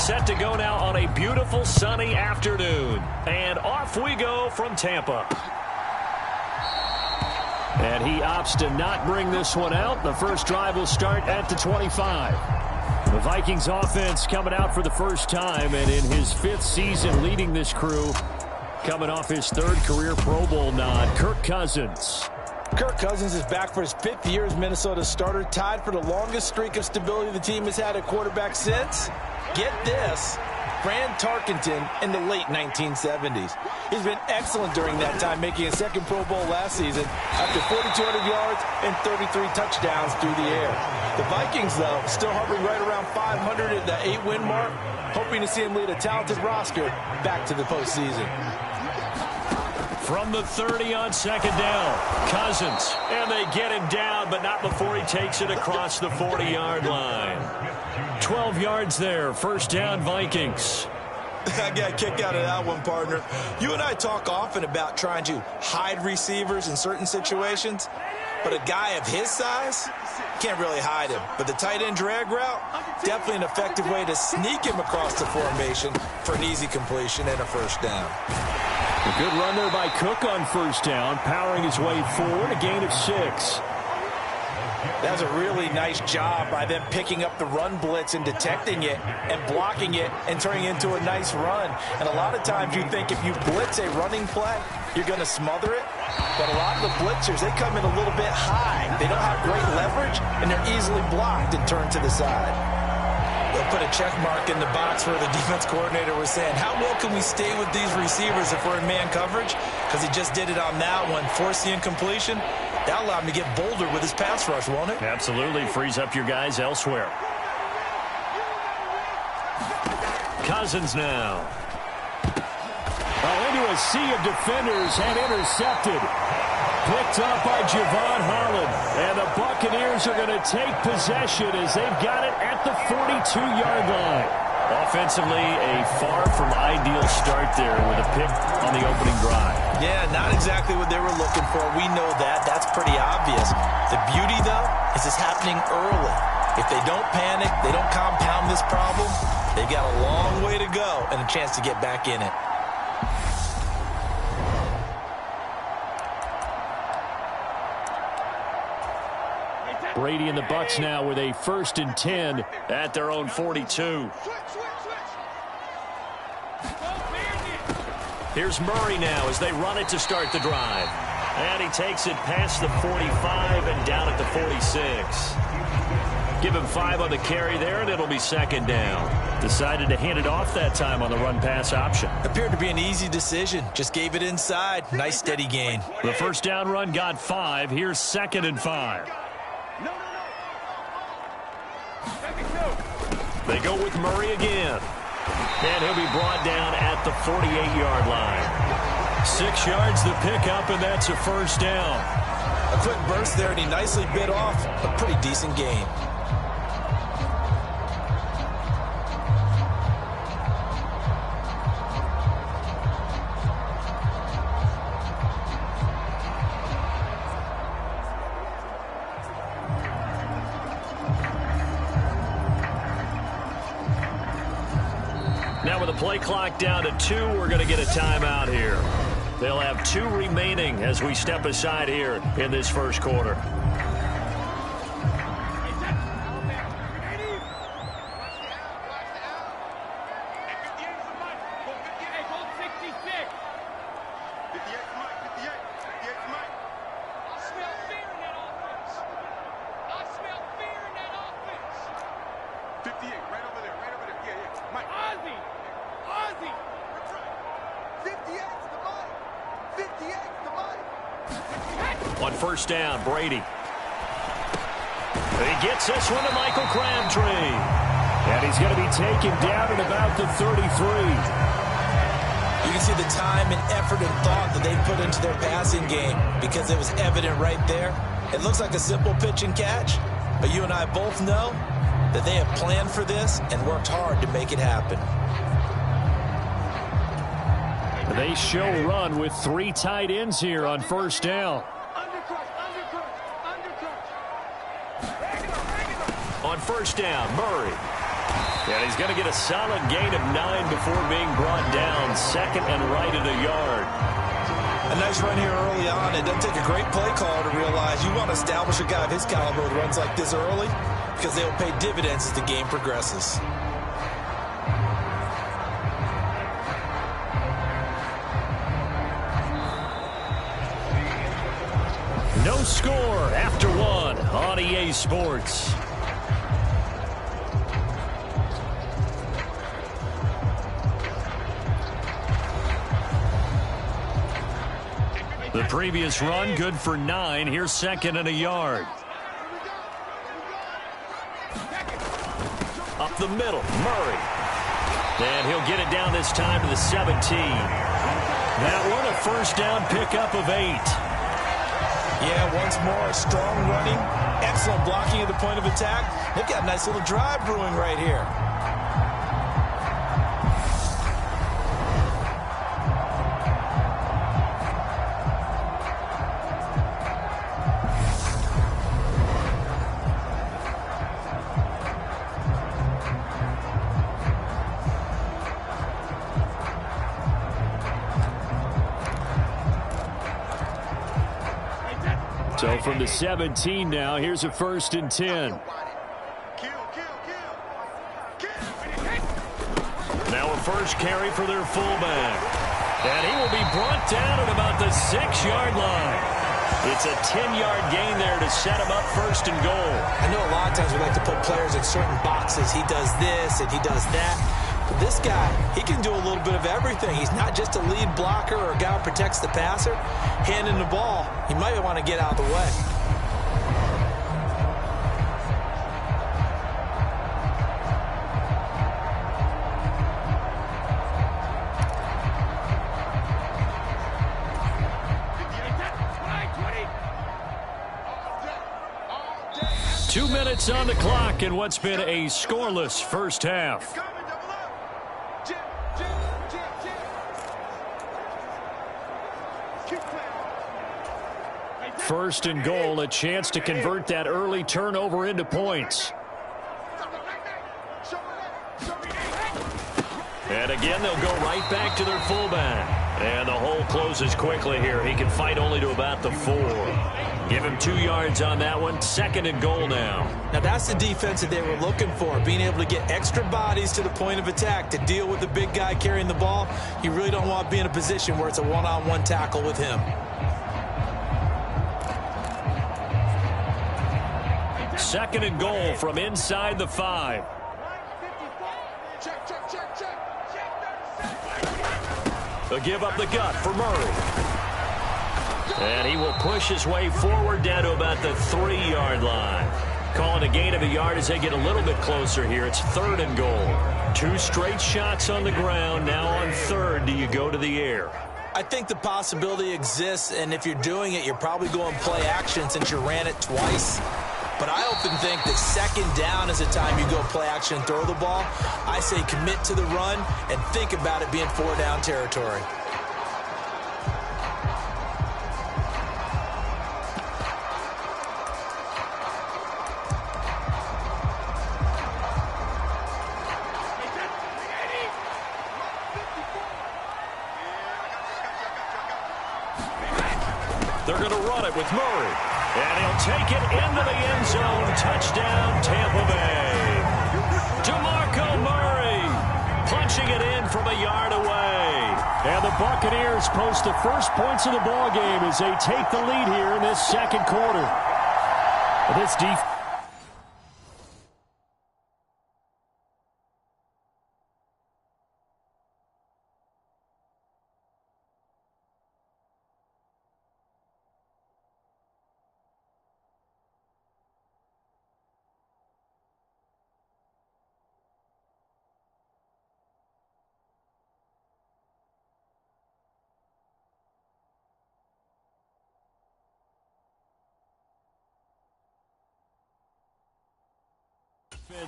Set to go now on a beautiful sunny afternoon. And off we go from Tampa. And he opts to not bring this one out. The first drive will start at the 25. The Vikings offense coming out for the first time, and in his 5th season leading this crew, coming off his 3rd career Pro Bowl nod, Kirk Cousins. Kirk Cousins is back for his 5th year as Minnesota's starter, tied for the longest streak of stability the team has had at quarterback since, get this, Fran Tarkenton in the late 1970s. He's been excellent during that time, making a 2nd Pro Bowl last season after 4,200 yards and 33 touchdowns through the air. The Vikings, though, still hovering right around 500 at the 8-win mark, hoping to see him lead a talented roster back to the postseason. From the 30 on 2nd down, Cousins, and they get him down, but not before he takes it across the 40-yard line. 12 yards there, 1st down Vikings. I got a kick out of that one, partner. You and I talk often about trying to hide receivers in certain situations, but a guy of his size can't really hide him. But the tight end drag route, definitely an effective way to sneak him across the formation for an easy completion and a 1st down. A good run there by Cook on 1st down, powering his way forward, a gain of 6. That was a really nice job by them picking up the run blitz and detecting it and blocking it and turning it into a nice run. And a lot of times you think if you blitz a running play, you're going to smother it. But a lot of the blitzers, they come in a little bit high. They don't have great leverage, and they're easily blocked and turned to the side. They'll put a check mark in the box where the defense coordinator was saying, how well can we stay with these receivers if we're in man coverage? Because he just did it on that one, forced the incompletion. That allowed him to get bolder with his pass rush, won't it? Absolutely. Frees up your guys elsewhere. Cousins now. Into a sea of defenders and intercepted. Picked up by Javon Holland. And the Buccaneers are going to take possession as they've got it at the 42-yard line. Offensively, a far from ideal start there with a pick on the opening drive. Yeah, not exactly what they were looking for. We know that. That's pretty obvious. The beauty, though, is it's happening early. If they don't panic, they don't compound this problem, they've got a long way to go and a chance to get back in it. Brady and the Bucs now with a 1st and 10 at their own 42. Here's Murray now as they run it to start the drive. And he takes it past the 45 and down at the 46. Give him 5 on the carry there, and it'll be 2nd down. Decided to hand it off that time on the run-pass option. Appeared to be an easy decision. Just gave it inside. Nice steady gain. The 1st down run got 5. Here's 2nd and 5. They go with Murray again. And he'll be brought down at the 48-yard line. 6 yards the pickup, and that's a 1st down. A quick burst there, and he nicely bit off a pretty decent gain. Now with the play clock down to 2, we're going to get a timeout here. They'll have 2 remaining as we step aside here in this 1st quarter. On 1st down, Brady. He gets this one to Michael Crabtree. And he's going to be taken down at about the 33. You can see the time and effort and thought that they put into their passing game because it was evident right there. It looks like a simple pitch and catch, but you and I both know that they have planned for this and worked hard to make it happen. They show run with 3 tight ends here on 1st down. On 1st down, Murray. And he's going to get a solid gain of 9 before being brought down. Second and right at a yard. A nice run here early on. It doesn't take a great play caller to realize you want to establish a guy of his caliber with runs like this early because they will pay dividends as the game progresses. No score after 1 on EA Sports. The previous run good for 9. Here's second and a yard. Up the middle, Murray. And he'll get it down this time to the 17. That one a first down pickup of 8. Yeah, once more, strong running, excellent blocking at the point of attack. They've got a nice little drive brewing right here. So from the 17 now, here's a first and 10. Now a first carry for their fullback. And he will be brought down at about the 6-yard line. It's a 10-yard gain there to set him up first and goal. I know a lot of times we like to put players in certain boxes. He does this and he does that. But this guy, he can do a little bit of everything. He's not just a lead blocker or a guy who protects the passer. Handing the ball, he might want to get out of the way. Two minutes on the clock in what's been a scoreless first half. First and goal, a chance to convert that early turnover into points. And again, they'll go right back to their fullback. And the hole closes quickly here. He can fight only to about the 4. Give him 2 yards on that one. Second and goal now. Now that's the defense that they were looking for, being able to get extra bodies to the point of attack to deal with the big guy carrying the ball. You really don't want to be in a position where it's a one-on-one tackle with him. Second and goal from inside the 5. A give up the gut for Murray. And he will push his way forward down to about the 3-yard line. Calling a gain of a yard as they get a little bit closer here. It's third and goal. 2 straight shots on the ground. Now on third, do you go to the air? I think the possibility exists, and if you're doing it, you're probably going play action since you ran it twice. But I often think that second down is the time you go play action and throw the ball. I say commit to the run and think about it being 4-down territory. They're going to run it with Murray. And he'll take it into the end zone. Touchdown, Tampa Bay. DeMarco Murray punching it in from a yard away. And the Buccaneers post the first points of the ball game as they take the lead here in this second quarter. This defense.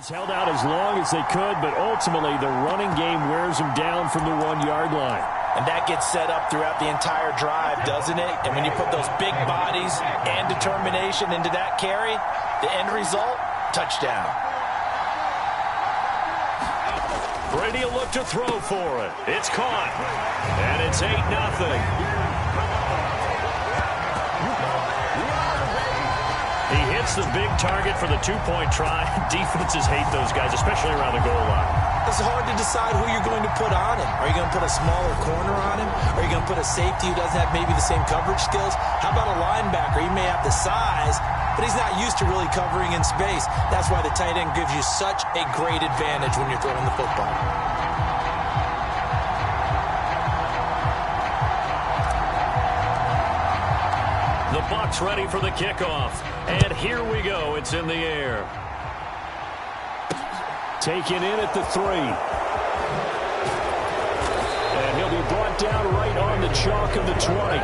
Held out as long as they could, but ultimately the running game wears them down from the 1-yard line. And that gets set up throughout the entire drive, doesn't it? And when you put those big bodies and determination into that carry, the end result, touchdown. Brady will look to throw for it. It's caught. And it's 8-0. He hits the big target for the two-point try. Defenses hate those guys, especially around the goal line. It's hard to decide who you're going to put on him. Are you going to put a smaller corner on him? Are you going to put a safety who doesn't have maybe the same coverage skills? How about a linebacker? He may have the size, but he's not used to really covering in space. That's why the tight end gives you such a great advantage when you're throwing the football. The Bucs ready for the kickoff. And here we go. It's in the air. Taken in at the 3. And he'll be brought down right on the chalk of the 20.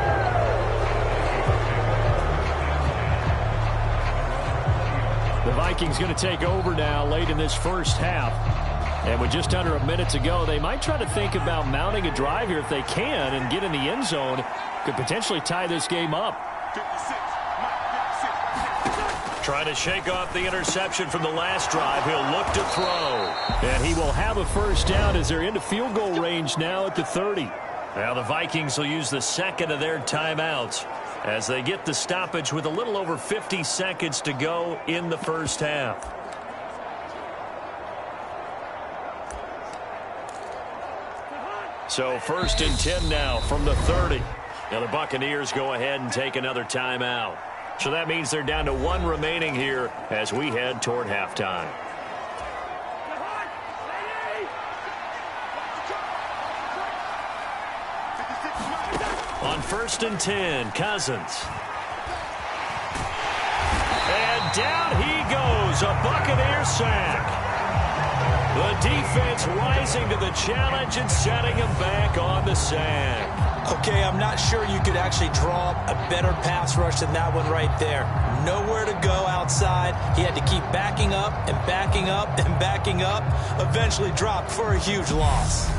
The Vikings going to take over now late in this first half. And with just under a minute to go, they might try to think about mounting a drive here if they can and get in the end zone. Could potentially tie this game up. Trying to shake off the interception from the last drive. He'll look to throw. And he will have a first down as they're into field goal range now at the 30. Now the Vikings will use the second of their timeouts as they get the stoppage with a little over 50 seconds to go in the first half. So 1st and 10 now from the 30. Now the Buccaneers go ahead and take another timeout. So that means they're down to 1 remaining here as we head toward halftime. On 1st and 10, Cousins. And down he goes, a Buccaneer sack. The defense rising to the challenge and setting him back on the sack. Okay, I'm not sure you could actually draw up a better pass rush than that one right there. Nowhere to go outside. He had to keep backing up and backing up and backing up. Eventually dropped for a huge loss.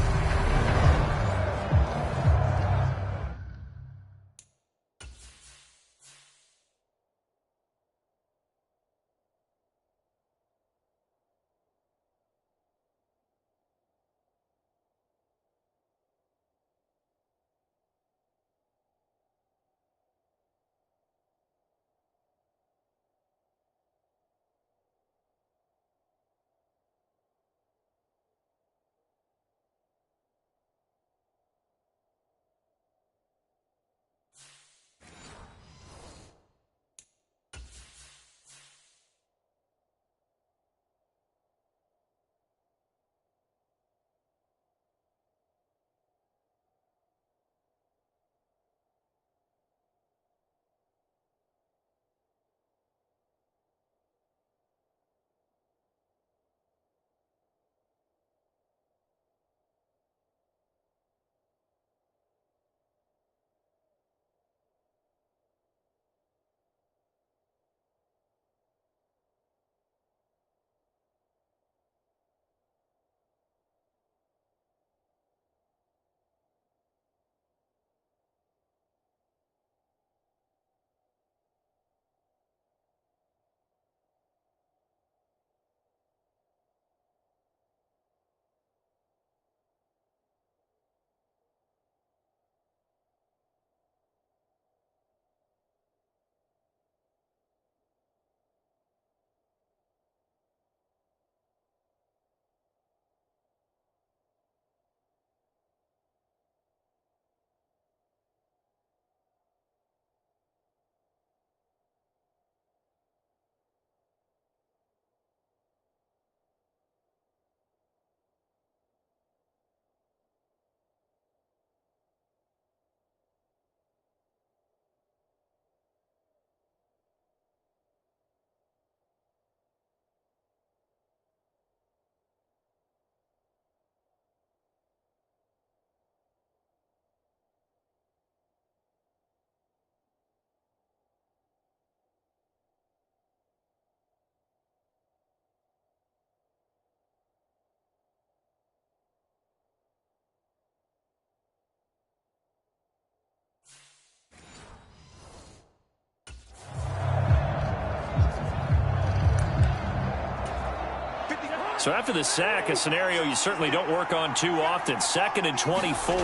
So after the sack, a scenario you certainly don't work on too often. 2nd and 24.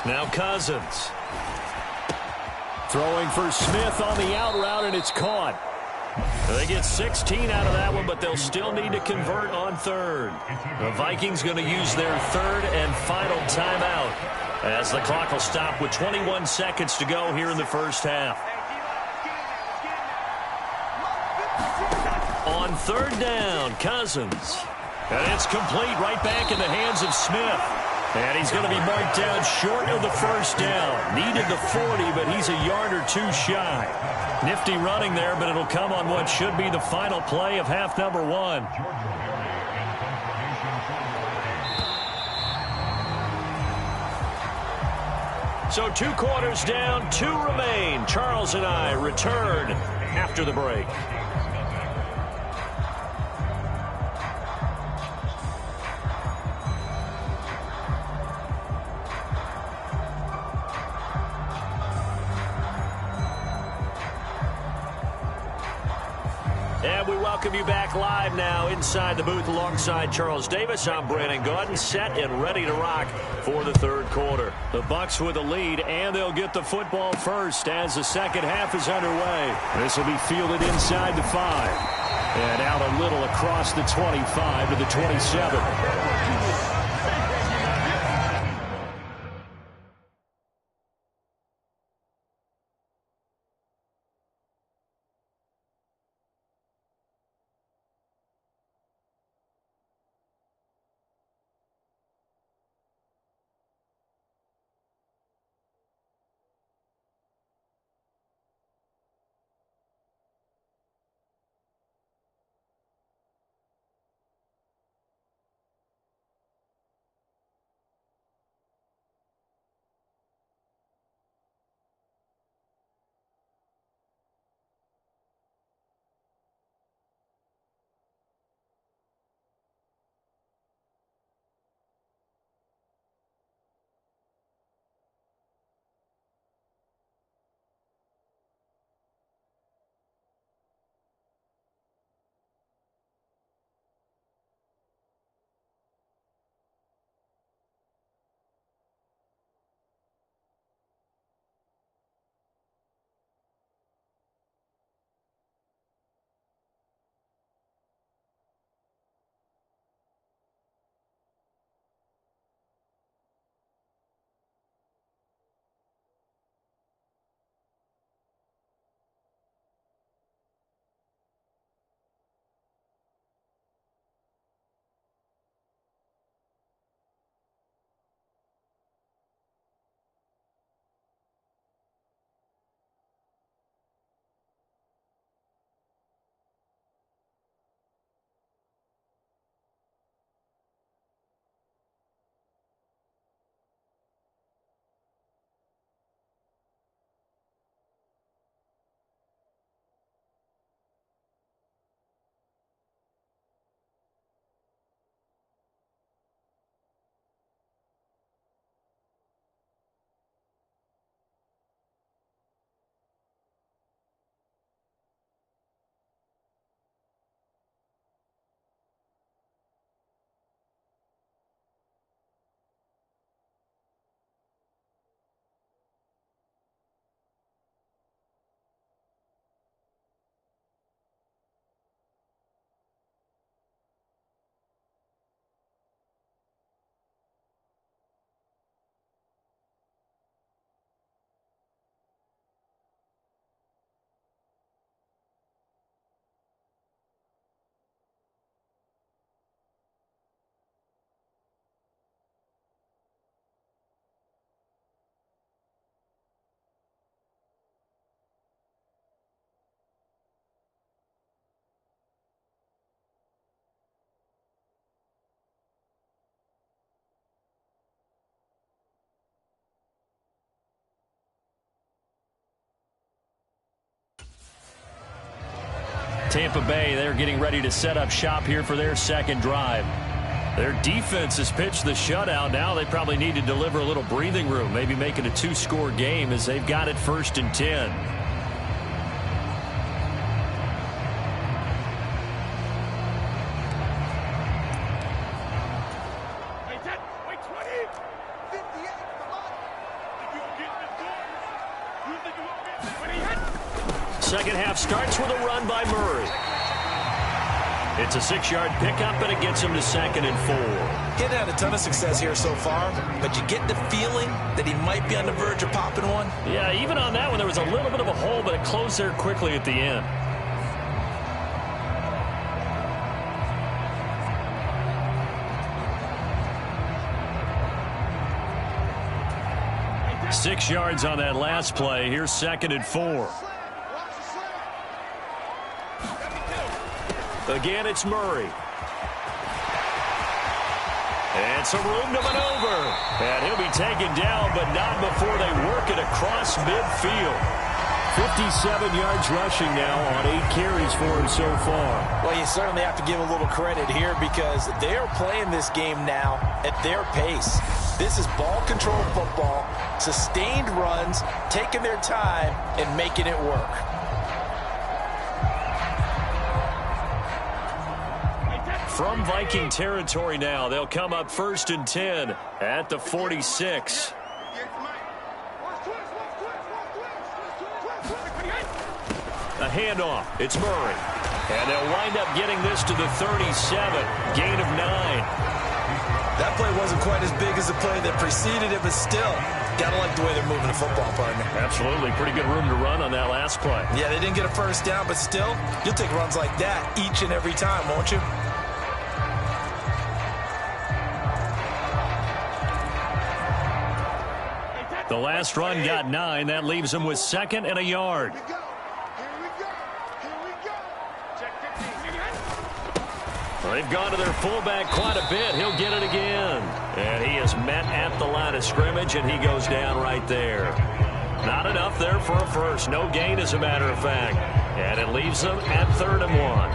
Now Cousins. Throwing for Smith on the out route, and it's caught. They get 16 out of that one, but they'll still need to convert on 3rd. The Vikings going to use their 3rd and final timeout as the clock will stop with 21 seconds to go here in the first half. On 3rd down, Cousins. And it's complete right back in the hands of Smith. And he's going to be marked down short of the first down. Needed the 40, but he's a yard or two shy. Nifty running there, but it'll come on what should be the final play of half number 1. So 2 quarters down, 2 remain. Charles and I return after the break. And we welcome you back live now inside the booth alongside Charles Davis. I'm Brandon Gaudin, set and ready to rock for the 3rd quarter. The Bucs with a lead, and they'll get the football first as the second half is underway. This will be fielded inside the 5. And out a little across the 25 to the 27. Tampa Bay, they're getting ready to set up shop here for their second drive. Their defense has pitched the shutout. Now they probably need to deliver a little breathing room, maybe make it a 2-score game as they've got it 1st and 10. second half starts with a run by Murray. It's a 6-yard pickup, and it gets him to 2nd and 4. He hasn't had a ton of success here so far, but you get the feeling that he might be on the verge of popping one. Yeah, even on that one, there was a little bit of a hole, but it closed there quickly at the end. Six yards on that last play. Here's 2nd and 4. Again, it's Murray. And some room to maneuver. And he'll be taken down, but not before they work it across midfield. 57 yards rushing now on 8 carries for him so far. Well, you certainly have to give a little credit here because they are playing this game now at their pace. This is ball control football, sustained runs, taking their time and making it work. From Viking territory now, they'll come up 1st and 10 at the 46. A handoff. It's Murray. And they'll wind up getting this to the 37. Gain of 9. That play wasn't quite as big as the play that preceded it, but still, gotta like the way they're moving the football, partner. Absolutely. Pretty good room to run on that last play. Yeah, they didn't get a first down, but still, you'll take runs like that each and every time, won't you? The last run got 9. That leaves them with 2nd and a yard. They've gone to their fullback quite a bit. He'll get it again. And he is met at the line of scrimmage, and he goes down right there. Not enough there for a first. No gain, as a matter of fact. And it leaves them at 3rd and 1.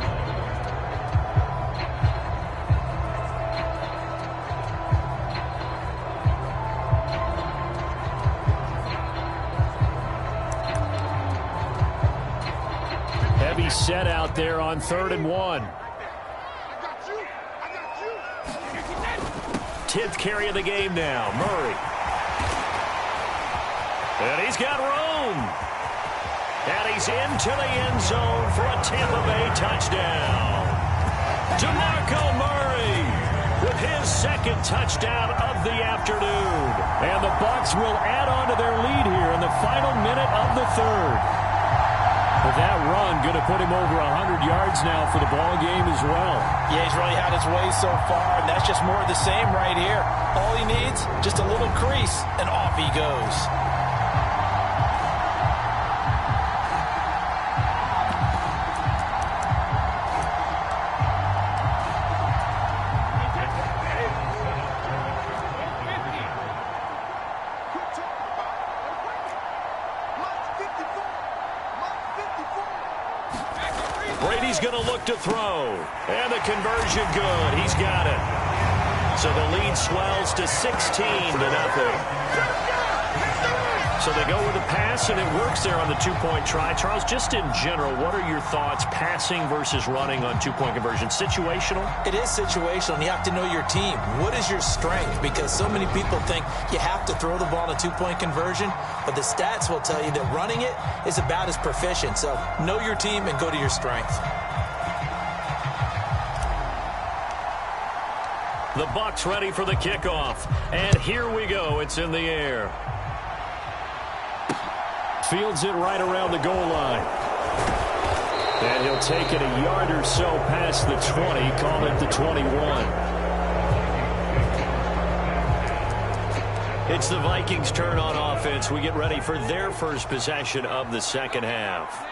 Heavy set out there on 3rd and 1. 10th carry of the game now. Murray. And he's got room. And he's into the end zone for a Tampa Bay touchdown. DeMarco Murray with his 2nd touchdown of the afternoon. And the Bucs will add on to their lead here in the final minute of the 3rd. But that run going to put him over 100 yards now for the ball game as well. Yeah, he's really had his way so far, and that's just more of the same right here. All he needs, just a little crease, and off he goes. Brady's going to look to throw. And the conversion good. He's got it. So the lead swells to 16-0. So they go with a pass, and it works there on the 2-point try. Charles, just in general, what are your thoughts passing versus running on 2-point conversion? Situational? It is situational, and you have to know your team. What is your strength? Because so many people think you have to throw the ball in a 2-point conversion, but the stats will tell you that running it is about as proficient. So know your team and go to your strength. The Bucs ready for the kickoff. And here we go. It's in the air. Fields it right around the goal line. And he'll take it a yard or so past the 20, call it the 21. It's the Vikings' turn on offense. We get ready for their first possession of the second half.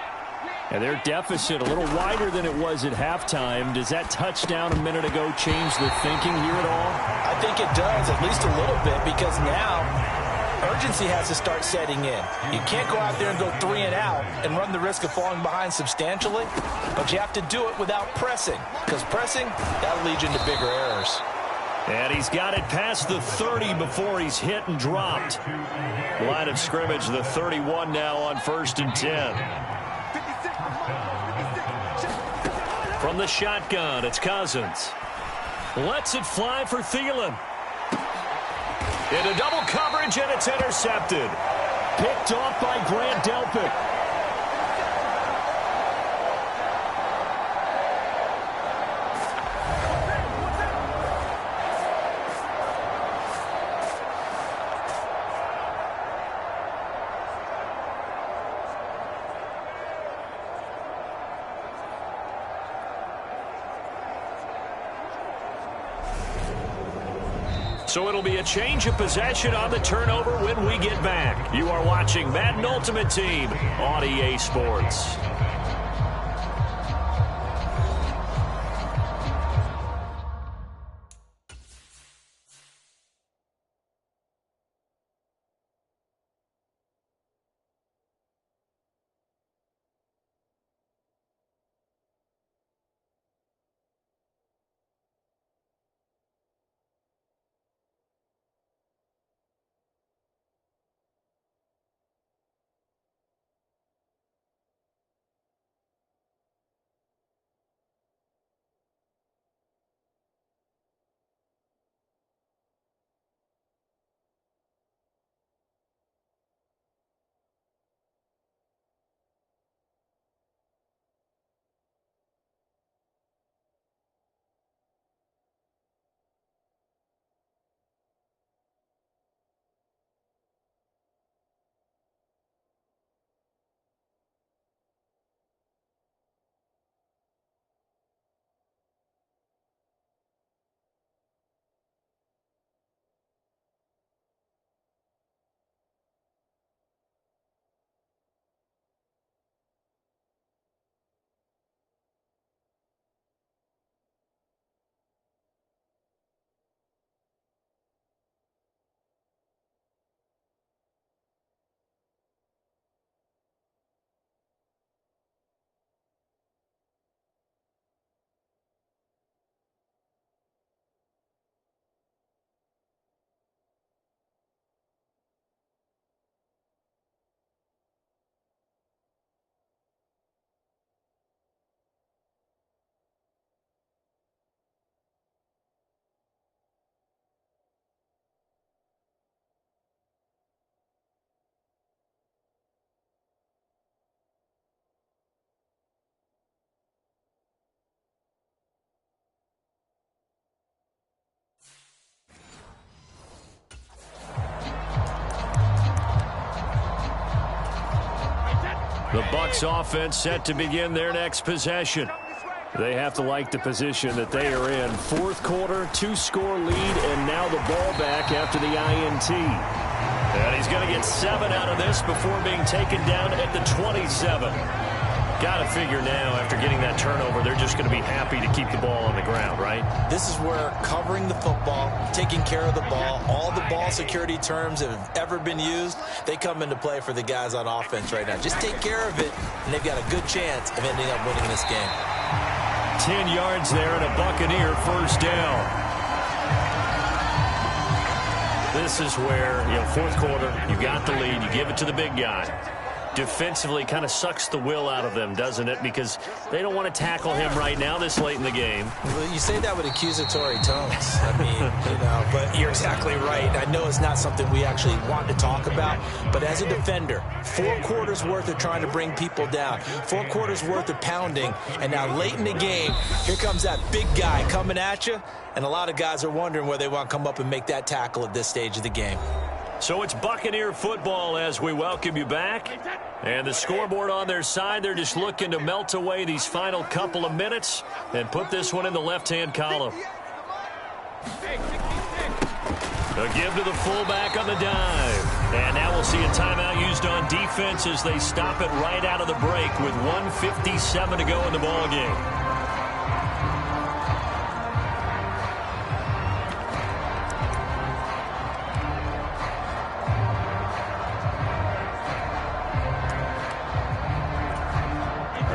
And their deficit a little wider than it was at halftime. Does that touchdown a minute ago change the thinking here at all? I think it does, at least a little bit, because now urgency has to start setting in. You can't go out there and go 3 and out and run the risk of falling behind substantially, but you have to do it without pressing, because pressing, that'll lead you into bigger errors. And he's got it past the 30 before he's hit and dropped. Line of scrimmage, the 31 now on 1st and 10. From the shotgun, it's Cousins. Lets it fly for Thielen. Into double coverage, and it's intercepted. Picked off by Grant Delpit. So it'll be a change of possession on the turnover when we get back. You are watching Madden Ultimate Team on EA Sports. The Bucs offense set to begin their next possession. They have to like the position that they are in. Fourth quarter, 2-score lead, and now the ball back after the INT. And he's going to get 7 out of this before being taken down at the 27. Got to figure now, after getting that turnover, they're just going to be happy to keep the ball on the ground, right? This is where covering the football, taking care of the ball, all the ball security terms that have ever been used, they come into play for the guys on offense right now. Just take care of it, and they've got a good chance of ending up winning this game. 10 yards there and a Buccaneer first down. This is where, fourth quarter, you got the lead, you give it to the big guy. Defensively kind of sucks the will out of them, doesn't it? Because they don't want to tackle him right now this late in the game. Well, you say that with accusatory tones. I mean, but you're exactly right. I know it's not something we actually want to talk about, but as a defender, 4 quarters worth of trying to bring people down, 4 quarters worth of pounding, and now late in the game, here comes that big guy coming at you, and a lot of guys are wondering where they want to come up and make that tackle at this stage of the game. So it's Buccaneer football as we welcome you back. And the scoreboard on their side, they're just looking to melt away these final couple of minutes and put this one in the left-hand column. A give to the fullback on the dive. And now we'll see a timeout used on defense as they stop it right out of the break with 1:57 to go in the ballgame.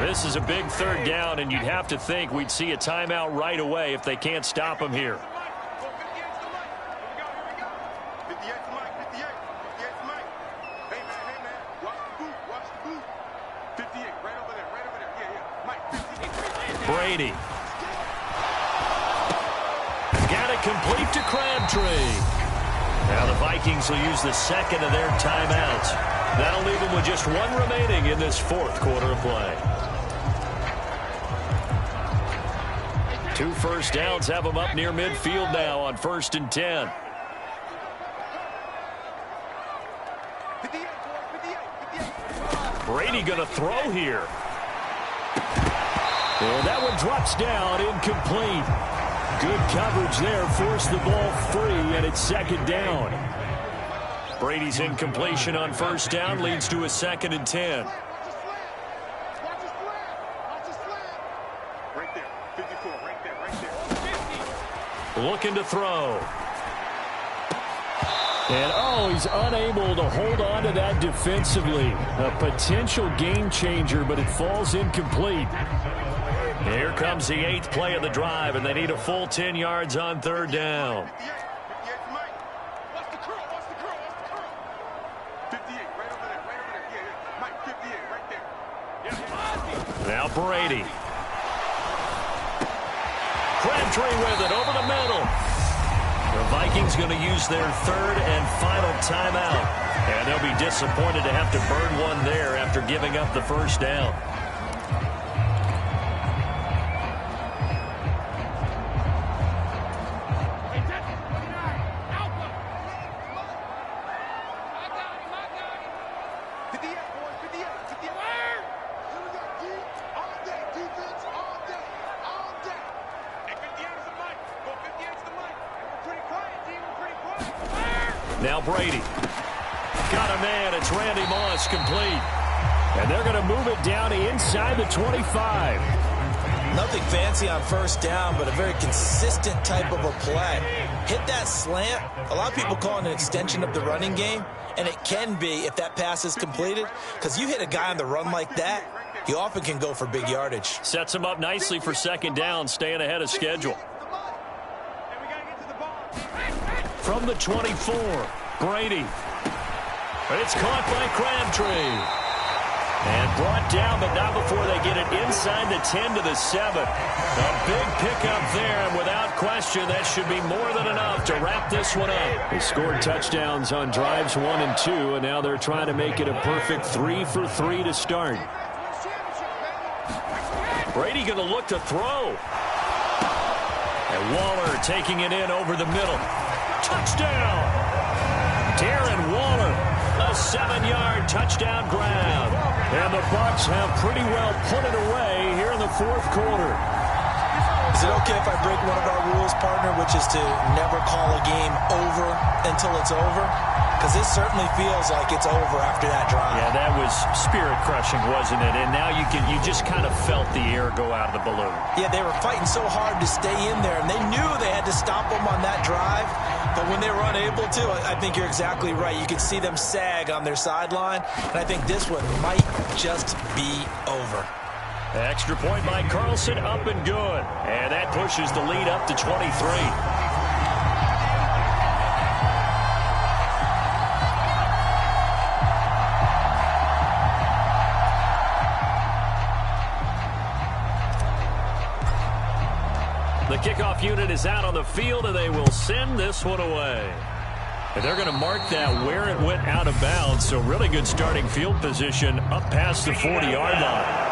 This is a big third down, and you'd have to think we'd see a timeout right away if they can't stop him here. Brady. Got it complete to Crabtree. Now the Vikings will use the second of their timeouts. That'll leave them with just 1 remaining in this fourth quarter of play. 2 first downs have them up near midfield now on 1st and 10. Brady going to throw here. And that one drops down incomplete. Good coverage there. Forced the ball free, and it's second down. Brady's incompletion on first down leads to a 2nd and 10. Looking to throw. And, oh, he's unable to hold on to that defensively. A potential game changer, but it falls incomplete. Here comes the 8th play of the drive, and they need a full 10 yards on 3rd down. Now Brady. Crabtree with it over the middle. The Vikings going to use their 3rd and final timeout. And they'll be disappointed to have to burn one there after giving up the first down. Now Brady. Got a man. It's Randy Moss, complete. And they're going to move it down inside the 25. Nothing fancy on first down, but a very consistent type of a play. Hit that slant. A lot of people call it an extension of the running game, and it can be if that pass is completed, because you hit a guy on the run like that, he often can go for big yardage. Sets him up nicely for second down, staying ahead of schedule. From the 24, Brady. It's caught by Crabtree. And brought down, but not before they get it inside the 10 to the 7. A big pickup there, and without question, that should be more than enough to wrap this one up. They scored touchdowns on drives 1 and 2, and now they're trying to make it a perfect 3 for 3 to start. Brady going to look to throw. And Waller taking it in over the middle. Touchdown! Darren Waller, a 7-yard touchdown grab. And the Bucs have pretty well put it away here in the 4th quarter. Is it okay if I break one of our rules, partner, which is to never call a game over until it's over? Because this certainly feels like it's over after that drive. Yeah, that was spirit-crushing, wasn't it? And now you just kind of felt the air go out of the balloon. Yeah, they were fighting so hard to stay in there, and they knew they had to stop them on that drive. But when they were unable to, I think you're exactly right. You could see them sag on their sideline, and I think this one might just be over. Extra point by Carlson, up and good. And that pushes the lead up to 23. The kickoff unit is out on the field, and they will send this one away. And they're going to mark that where it went out of bounds, so really good starting field position up past the 40-yard line.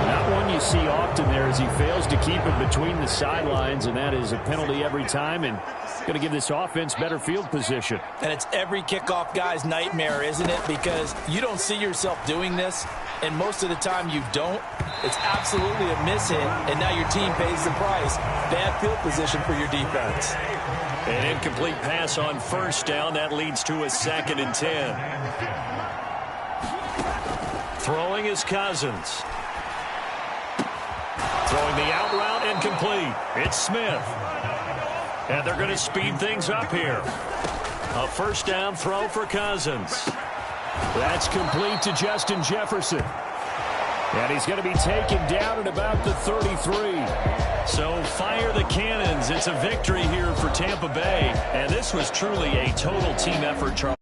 Not one you see often there as he fails to keep it between the sidelines, and that is a penalty every time, and going to give this offense better field position. And it's every kickoff guy's nightmare, isn't it? Because you don't see yourself doing this, and most of the time you don't. It's absolutely a mishit, and now your team pays the price. Bad field position for your defense. An incomplete pass on first down. That leads to a 2nd and 10. Throwing is Cousins. Throwing the out route, incomplete. It's Smith. And they're going to speed things up here. A first down throw for Cousins. That's complete to Justin Jefferson. And he's going to be taken down at about the 33. So fire the cannons. It's a victory here for Tampa Bay. And this was truly a total team effort, Charles.